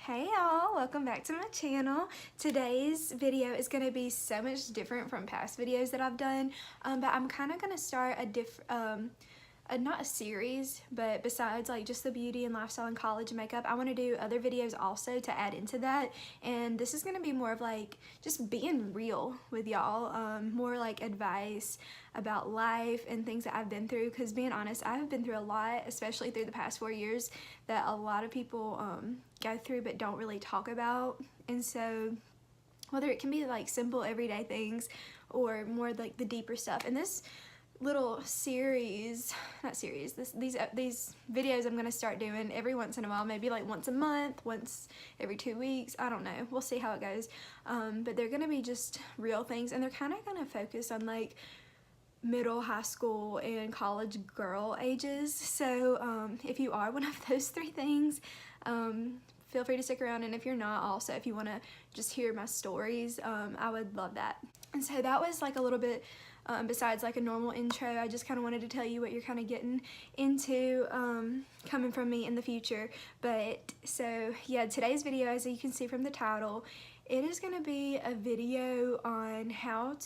Hey y'all, welcome back to my channel. Today's video is going to be so much different from past videos that I've done, but I'm kind of going to start not a series, but besides like just the beauty and lifestyle and college makeup, I want to do other videos also to add into that. And this is going to be more of like just being real with y'all, more like advice about life and things that I've been through, because being honest, I've been through a lot, especially through the past 4 years, that a lot of people go through but don't really talk about. And so whether it can be like simple everyday things or more like the deeper stuff, and this little series, these videos I'm gonna start doing every once in a while, maybe like once a month, once every 2 weeks, I don't know, we'll see how it goes, but they're gonna be just real things, and they're kind of gonna focus on like middle, high school, and college girl ages. So if you are one of those three things, feel free to stick around, and if you're not, also if you want to just hear my stories, I would love that. And so that was like a little bit besides like a normal intro. I just kind of wanted to tell you what you're kind of getting into coming from me in the future. But so yeah, today's video, as you can see from the title, it is going to be a video on how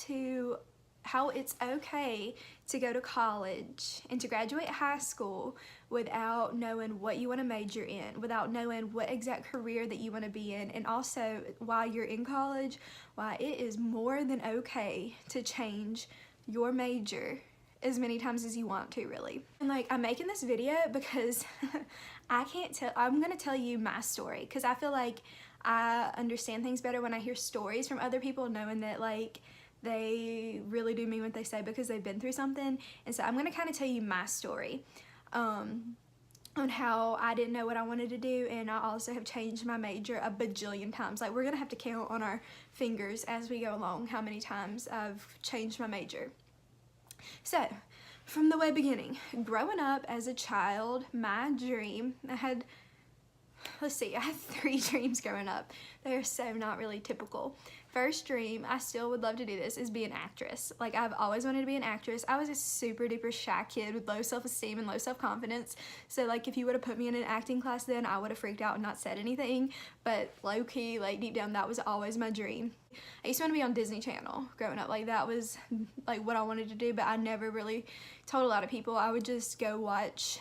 it's okay to go to college and to graduate high school without knowing what you want to major in, without knowing what exact career that you want to be in, and also while you're in college, why it is more than okay to change your major as many times as you want to, really. And like, I'm making this video because I'm gonna tell you my story, because I feel like I understand things better when I hear stories from other people, knowing that like they really do mean what they say because they've been through something. And so I'm going to kind of tell you my story on how I didn't know what I wanted to do, and I also have changed my major a bajillion times. Like, we're going to have to count on our fingers as we go along how many times I've changed my major. So from the way beginning, growing up as a child, my dream, I had 3 dreams growing up. They're so not really typical. First dream, I still would love to do this, is be an actress. Like, I've always wanted to be an actress. I was a super duper shy kid with low self-esteem and low self-confidence. So like, if you would have put me in an acting class then, I would have freaked out and not said anything. But low-key, like deep down, that was always my dream. I used to want to be on Disney Channel growing up. Like, that was like what I wanted to do, but I never really told a lot of people. I would just go watch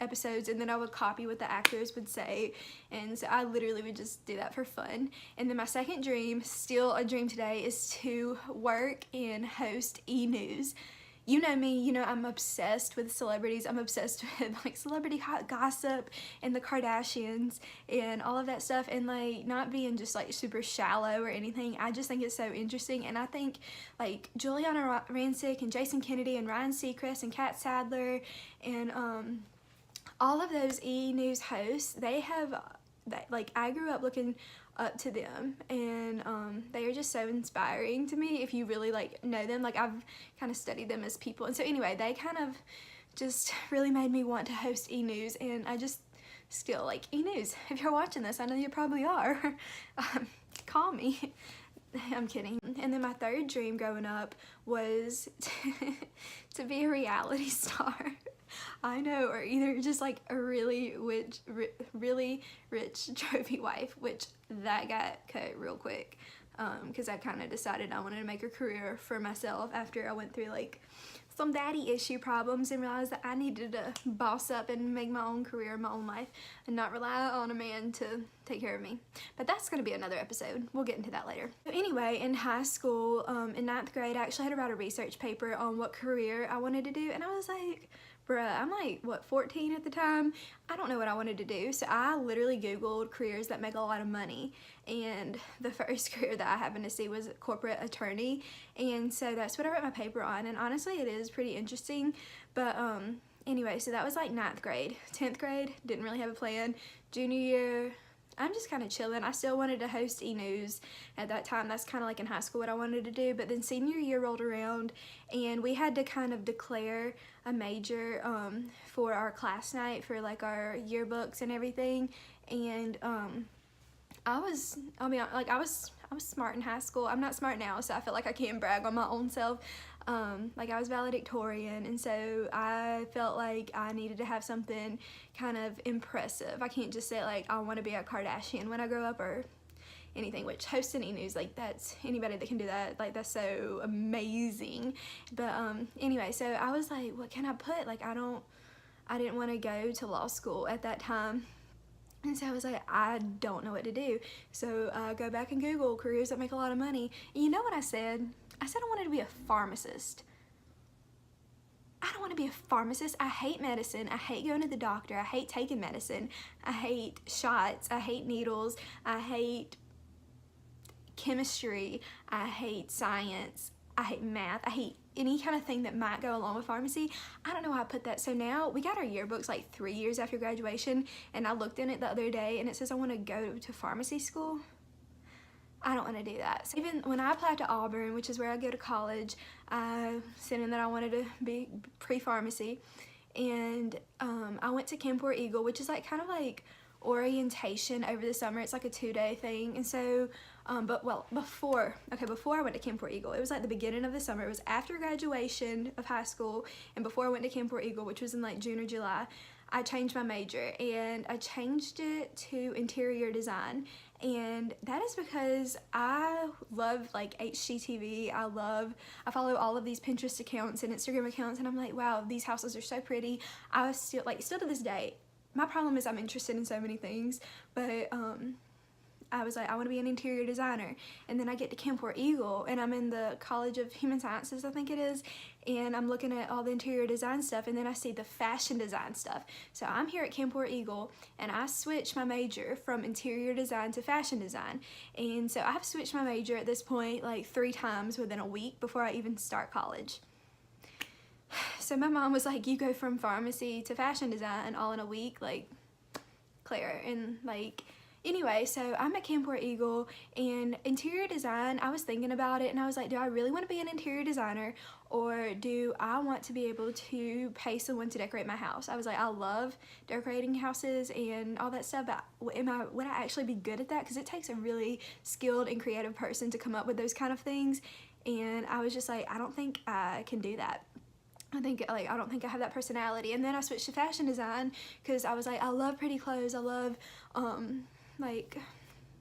episodes, and then I would copy what the actors would say, and so I literally would just do that for fun. And then my second dream, still a dream today, is to work and host e-news. You know me, you know I'm obsessed with celebrities. I'm obsessed with like celebrity hot gossip and the Kardashians and all of that stuff, and like not being just like super shallow or anything. I just think it's so interesting, and I think like Juliana Rancic and Jason Kennedy and Ryan Seacrest and Kat Sadler and all of those e-news hosts, like, I grew up looking up to them, and they are just so inspiring to me if you really like know them. Like, I've kind of studied them as people, and so anyway, they kind of just really made me want to host e-news, and I just still like e-news. If you're watching this, I know you probably are. Call me. I'm kidding. And then my third dream growing up was to be a reality star. I know, or either just like a really rich trophy wife, which that got cut real quick, because I kind of decided I wanted to make a career for myself after I went through like some daddy issue problems and realized that I needed to boss up and make my own career, my own life, and not rely on a man to take care of me. But that's going to be another episode. We'll get into that later. So anyway, in high school, in 9th grade, I actually had to write a research paper on what career I wanted to do, and I was like, bruh, I'm like, what, 14 at the time? I don't know what I wanted to do, so I literally Googled careers that make a lot of money, and the first career that I happened to see was corporate attorney, and so that's what I wrote my paper on, and honestly, it is pretty interesting. But anyway, so that was like 9th grade. 10th grade, didn't really have a plan. Junior year, I'm just kind of chilling. I still wanted to host e-news at that time. That's kind of like in high school what I wanted to do. But then senior year rolled around, and we had to kind of declare a major for our class night for like our yearbooks and everything. And I smart in high school. I'm not smart now, so I feel like I can't brag on my own self. Like I was valedictorian, and so I felt like I needed to have something kind of impressive. I can't just say like I want to be a Kardashian when I grow up or anything, which hosting e-news, like that's anybody that can do that, like that's so amazing. But anyway, so I was like, what can I put? Like I didn't want to go to law school at that time. And so I was like, I don't know what to do. So I go back and Google careers that make a lot of money. And you know what I said? I said I wanted to be a pharmacist. I don't want to be a pharmacist. I hate medicine. I hate going to the doctor. I hate taking medicine. I hate shots. I hate needles. I hate chemistry. I hate science. I hate math. I hate any kind of thing that might go along with pharmacy. I don't know why I put that. So now we got our yearbooks like 3 years after graduation, and I looked in it the other day and it says I want to go to pharmacy school. I don't want to do that. So even when I applied to Auburn, which is where I go to college, I sent in that I wanted to be pre-pharmacy, and I went to Camp War Eagle, which is like kind of like orientation over the summer. It's like a 2-day thing. And so before I went to Camp War Eagle, it was like the beginning of the summer. It was after graduation of high school and before I went to Camp War Eagle, which was in like June or July. I changed my major, and I changed it to interior design, and that is because I love like HGTV. I follow all of these Pinterest accounts and Instagram accounts, and I'm like, wow, these houses are so pretty. I was still to this day, my problem is I'm interested in so many things, but I was like, I want to be an interior designer. And then I get to Camp War Eagle, and I'm in the College of Human Sciences, I think it is, and I'm looking at all the interior design stuff, and then I see the fashion design stuff. So I'm here at Camp War Eagle, and I switched my major from interior design to fashion design. And so I've switched my major at this point like 3 times within a week before I even start college. So my mom was like, you go from pharmacy to fashion design all in a week, like, Claire. And like, anyway, so I'm at Camp War Eagle, and interior design, I was thinking about it, and I was like, do I really want to be an interior designer, or do I want to be able to pay someone to decorate my house? I was like, I love decorating houses and all that stuff, but would I actually be good at that? Because it takes a really skilled and creative person to come up with those kind of things, and I was just like, I don't think I can do that. I don't think I have that personality. And then I switched to fashion design because I was like, I love pretty clothes. I love like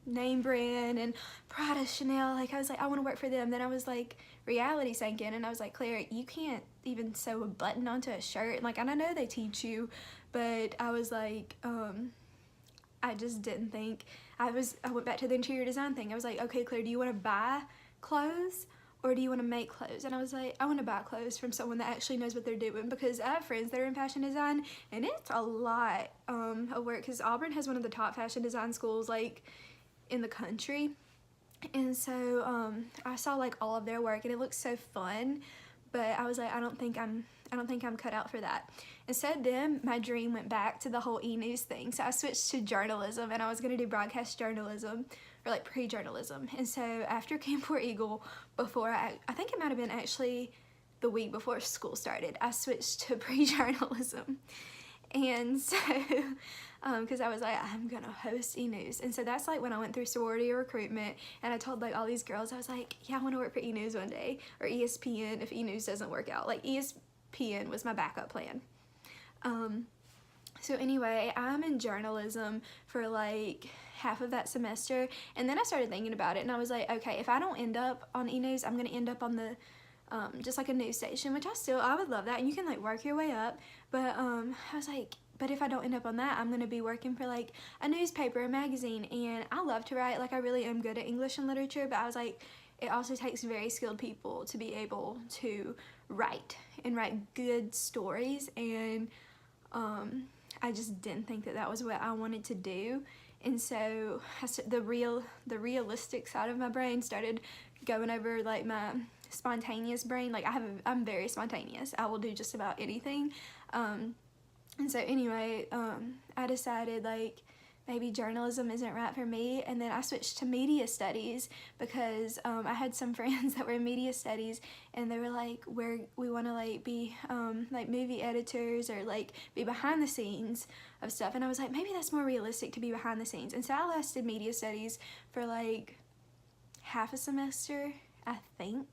name brand and Prada, Chanel. Like I was like, I want to work for them. Then I was like, reality sank in, and I was like, Claire, you can't even sew a button onto a shirt. And like, and I know they teach you, but I was like, I just didn't think. I went back to the interior design thing. I was like, okay, Claire, do you want to buy clothes, or do you want to make clothes? And I was like, I want to buy clothes from someone that actually knows what they're doing, because I have friends that are in fashion design, and it's a lot of work, because Auburn has one of the top fashion design schools like in the country. And so I saw like all of their work, and it looks so fun, but I was like, I don't think I'm cut out for that. And so then my dream went back to the whole e-news thing. So I switched to journalism, and I was going to do broadcast journalism, or like pre-journalism. And so after Camp War Eagle, before I think it might have been actually the week before school started, I switched to pre-journalism. And so because I was like, I'm gonna host e-news. And so that's like when I went through sorority recruitment, and I told like all these girls, I was like, yeah, I want to work for e-news one day, or ESPN if e-news doesn't work out. Like ESPN was my backup plan. So anyway, I'm in journalism for like half of that semester, and then I started thinking about it, and I was like, okay, if I don't end up on e-news, I'm gonna end up on the just like a news station, which I would love that, and you can like work your way up. But I was like, but if I don't end up on that, I'm gonna be working for like a newspaper, a magazine, and I love to write. Like I really am good at English and literature, but I was like, it also takes very skilled people to be able to write good stories, and I just didn't think that that was what I wanted to do. And so the realistic side of my brain started going over like my spontaneous brain. Like I'm very spontaneous. I will do just about anything. And so anyway, I decided like maybe journalism isn't right for me, and then I switched to media studies because I had some friends that were in media studies, and they were like, we want to like be like movie editors, or like be behind the scenes of stuff. And I was like, maybe that's more realistic to be behind the scenes. And so I lasted media studies for like half a semester, I think.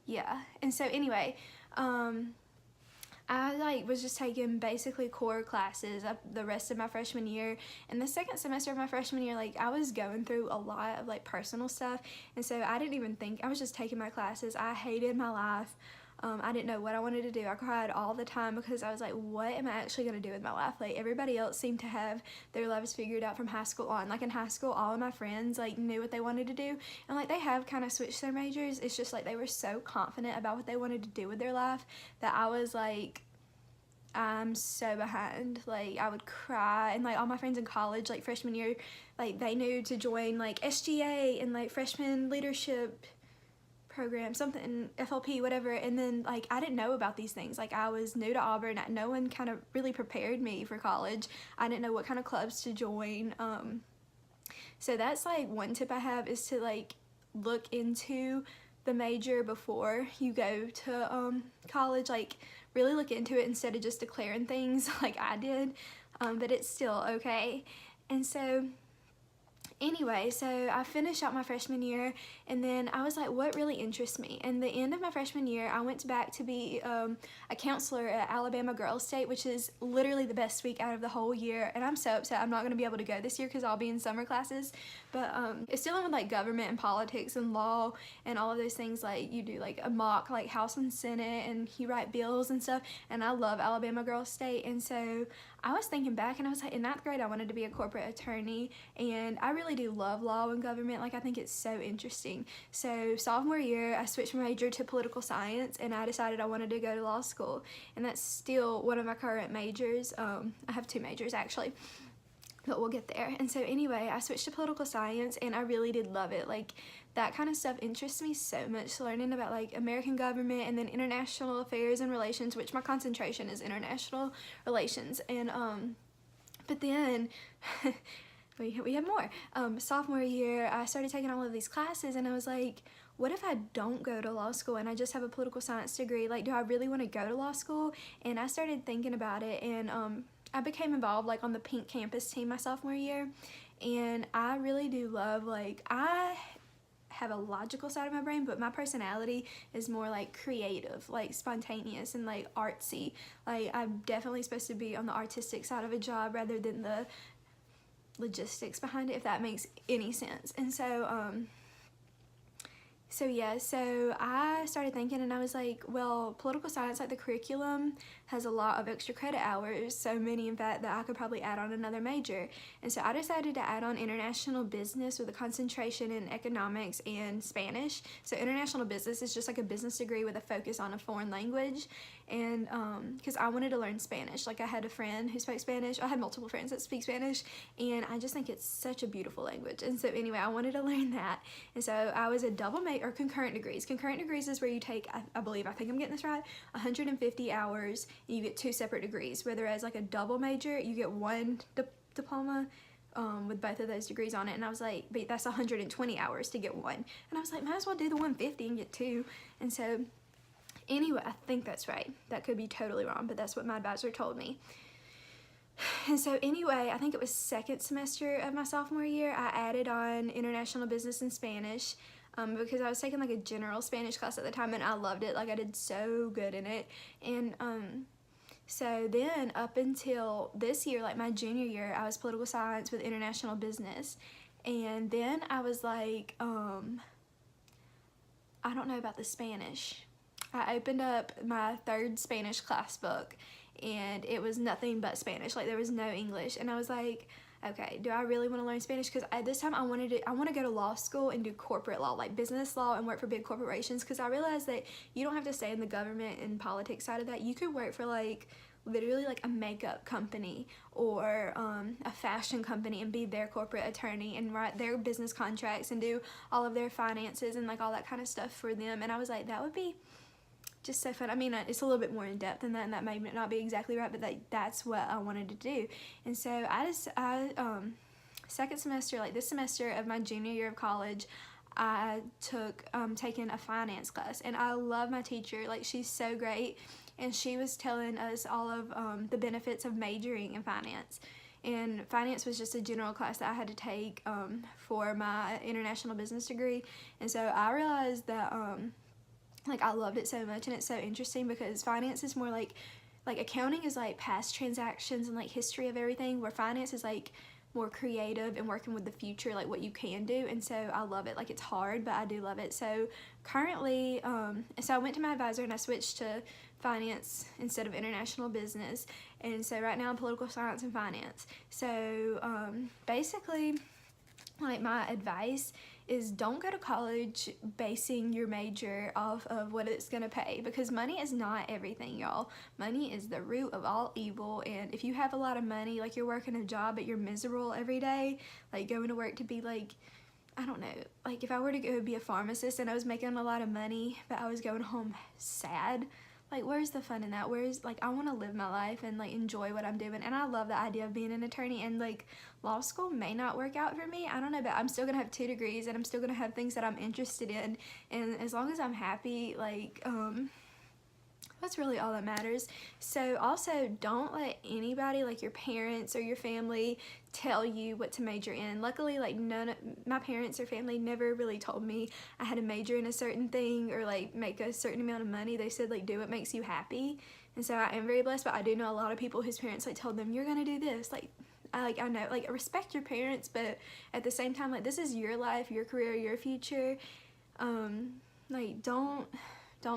Yeah, and so anyway, I like was just taking basically core classes up the rest of my freshman year. And the second semester of my freshman year, like I was going through a lot of like personal stuff, and so I didn't even think, I was just taking my classes. I hated my life. I didn't know what I wanted to do. I cried all the time because I was like, what am I actually going to do with my life? Like everybody else seemed to have their lives figured out from high school on. Like in high school, all of my friends like knew what they wanted to do, and like they have kind of switched their majors. It's just like they were so confident about what they wanted to do with their life that I was like, I'm so behind. Like I would cry, and like all my friends in college, like freshman year, like they knew to join like SGA and like freshman leadership program, something, FLP, whatever, and then like I didn't know about these things. Like I was new to Auburn. No one kind of really prepared me for college. I didn't know what kind of clubs to join. So that's like one tip I have, is to like look into the major before you go to college. Like really look into it instead of just declaring things like I did, but it's still okay. And so anyway, so I finished out my freshman year, and then I was like, what really interests me? And the end of my freshman year, I went back to be a counselor at Alabama Girls State, which is literally the best week out of the whole year. And I'm so upset I'm not going to be able to go this year because I'll be in summer classes. But it's dealing with like government and politics and law and all of those things. Like you do like a mock like House and Senate, and you write bills and stuff. And I love Alabama Girls State. And so I was thinking back, and I was like, in 9th grade I wanted to be a corporate attorney, and I really do love law and government. Like I think it's so interesting. So sophomore year I switched my major to political science, and I decided I wanted to go to law school, and that's still one of my current majors. I have 2 majors actually, but we'll get there. And so anyway, I switched to political science, and I really did love it. Like that kind of stuff interests me so much, learning about like American government and then international affairs and relations, which my concentration is international relations. And but then we have more. Sophomore year I started taking all of these classes, and I was like, what if I don't go to law school and I just have a political science degree? Like, do I really want to go to law school? And I started thinking about it, and I became involved like on the Pink Campus team my sophomore year. And I really do love, like, I have a logical side of my brain, but my personality is more like creative, like spontaneous and like artsy. Like I'm definitely supposed to be on the artistic side of a job rather than the logistics behind it, if that makes any sense. And so yeah, so I started thinking, and I was like, well, political science, like the curriculum has a lot of extra credit hours, so many in fact that I could probably add on another major. And so I decided to add on international business with a concentration in economics and Spanish. So international business is just like a business degree with a focus on a foreign language. And because I wanted to learn Spanish. Like I had a friend who spoke Spanish. I had multiple friends that speak Spanish, and I just think it's such a beautiful language. And so anyway, I wanted to learn that. And so I was a double major, or concurrent degrees. Concurrent degrees is where you take, I believe, I think I'm getting this right, 150 hours, and you get 2 separate degrees. Whereas like a double major, you get 1 diploma with both of those degrees on it. And I was like, but that's 120 hours to get 1. And I was like, might as well do the 150 and get 2. And so anyway, I think that's right. That could be totally wrong, but that's what my advisor told me. And so anyway, I think it was 2nd semester of my sophomore year, I added on international business and Spanish, because I was taking like a general Spanish class at the time, and I loved it. Like I did so good in it. And so then up until this year, like my junior year, I was political science with international business. And then I was like, I don't know about the Spanish. I opened up my 3rd Spanish class book, and it was nothing but Spanish. Like there was no English. And I was like, okay, do I really want to learn Spanish? Because at this time I want to go to law school and do corporate law, like business law, and work for big corporations. Because I realized that you don't have to stay in the government and politics side of that. You could work for like literally like a makeup company or a fashion company and be their corporate attorney and write their business contracts and do all of their finances and like all that kind of stuff for them. And I was like, that would be just so fun. I mean, it's a little bit more in depth than that, and that may not be exactly right, but that's what I wanted to do. And so I 2nd semester, like this semester of my junior year of college, I took taking a finance class, and I love my teacher. Like she's so great, and she was telling us all of the benefits of majoring in finance. and finance was just a general class that I had to take for my international business degree. And so I realized that like I loved it so much, and it's so interesting because finance is more like accounting is like past transactions and like history of everything, where finance is like more creative and working with the future, like what you can do. And so I love it. Like, it's hard, but I do love it. So currently so I went to my advisor and I switched to finance instead of international business, and so right now I'm political science and finance. So basically, like, my advice is don't go to college basing your major off of what it's gonna pay, because money is not everything, y'all. Money is the root of all evil, and if you have a lot of money, like you're working a job but you're miserable every day, like going to work to be like, I don't know, like if I were to go be a pharmacist and I was making a lot of money but I was going home sad, like where's the fun in that? Where's, like, I want to live my life and like enjoy what I'm doing, and I love the idea of being an attorney. And like law school may not work out for me, I don't know, but I'm still gonna have 2 degrees and I'm still gonna have things that I'm interested in, and as long as I'm happy, like that's really all that matters. So also, don't let anybody, like your parents or your family, tell you what to major in. Luckily, like my parents or family never really told me I had to major in a certain thing or like make a certain amount of money. They said like do what makes you happy, and so I am very blessed. But I do know a lot of people whose parents like told them you're gonna do this. Like I know, like, respect your parents, but at the same time, like, this is your life, your career, your future. Like, don't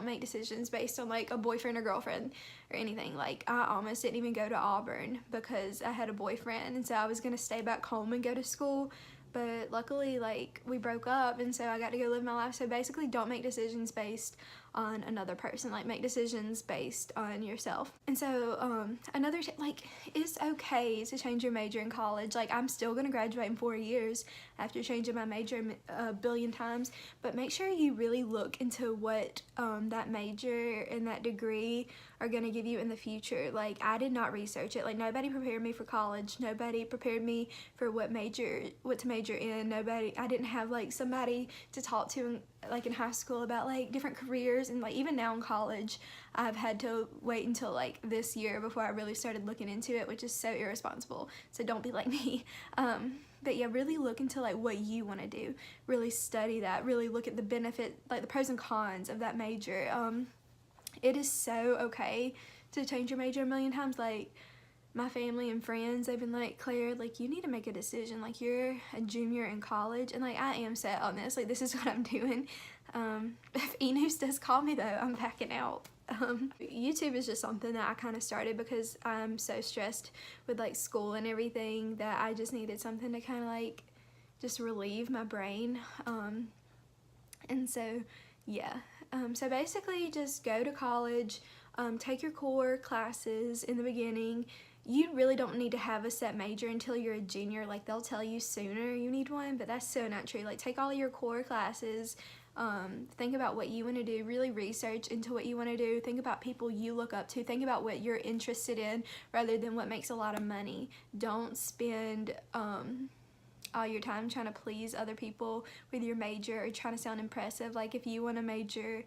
make decisions based on like a boyfriend or girlfriend or anything. Like, I almost didn't even go to Auburn because I had a boyfriend, and so I was gonna stay back home and go to school, but luckily, like, we broke up, and so I got to go live my life. So basically, don't make decisions based on another person, like make decisions based on yourself. And so another like, it's okay to change your major in college. Like, I'm still gonna graduate in 4 years after changing my major a billion times, but make sure you really look into what that major and that degree are gonna give you in the future. Like, I did not research it. Like, nobody prepared me for college, nobody prepared me for what to major in. I didn't have like somebody to talk to like in high school about like different careers, and like even now in college I've had to wait until like this year before I really started looking into it, which is so irresponsible. So don't be like me. But yeah, really look into like what you want to do, really study that, really look at the benefit, like the pros and cons of that major. It is so okay to change your major a million times. Like, my family and friends, they've been like, Claire, like, you need to make a decision. Like, you're a junior in college, and like, I am set on this. Like, this is what I'm doing. If E-News does call me though, I'm backing out. YouTube is just something that I kind of started because I'm so stressed with like school and everything that I just needed something to kind of like just relieve my brain. And so yeah, so basically just go to college, take your core classes in the beginning. You really don't need to have a set major until you're a junior. Like, they'll tell you sooner you need one, but that's so not true. Like, take all your core classes, think about what you want to do, really research into what you want to do, think about people you look up to, think about what you're interested in rather than what makes a lot of money. Don't spend all your time trying to please other people with your major or trying to sound impressive. Like, if you want to major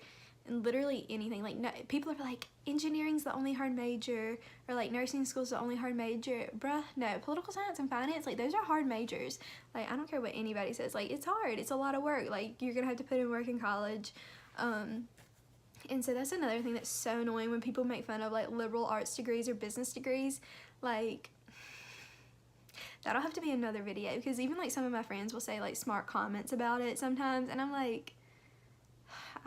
in literally anything, like, no, people are like, engineering's the only hard major, or like nursing school's the only hard major. Bruh, no, political science and finance, like, those are hard majors. Like, I don't care what anybody says, like, it's hard, it's a lot of work, like, you're gonna have to put in work in college. And so that's another thing that's so annoying when people make fun of like liberal arts degrees or business degrees. Like, that'll have to be another video, because even like some of my friends will say like smart comments about it sometimes, and I'm like,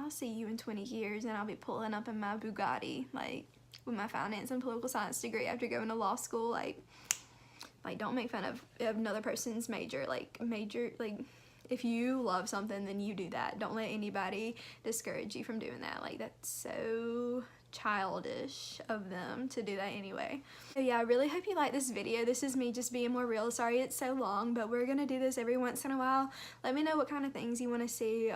I'll see you in 20 years and I'll be pulling up in my Bugatti, like, with my finance and political science degree after going to law school. Like don't make fun of another person's major. Like, if you love something, then you do that. Don't let anybody discourage you from doing that. Like, that's so childish of them to do that anyway. So yeah, I really hope you like this video. This is me just being more real. Sorry it's so long, but we're gonna do this every once in a while. Let me know what kind of things you want to see.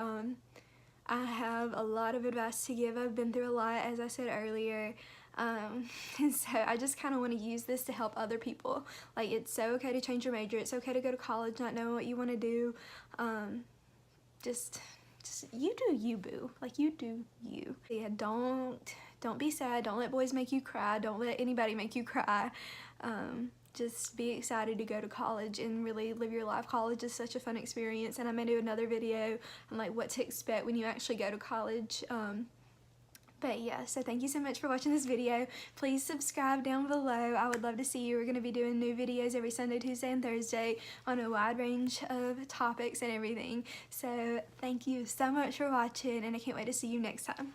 I have a lot of advice to give. I've been through a lot, as I said earlier. And so I just kind of want to use this to help other people. Like, it's so okay to change your major. It's okay to go to college not knowing what you want to do. Just you do you, boo. Like, you do you. Yeah, don't be sad. Don't let boys make you cry. Don't let anybody make you cry. just be excited to go to college and really live your life. College is such a fun experience, and I may do another video on like what to expect when you actually go to college. But yeah, so thank you so much for watching this video. Please subscribe down below. I would love to see you. We're going to be doing new videos every Sunday, Tuesday, and Thursday on a wide range of topics and everything. So thank you so much for watching, and I can't wait to see you next time.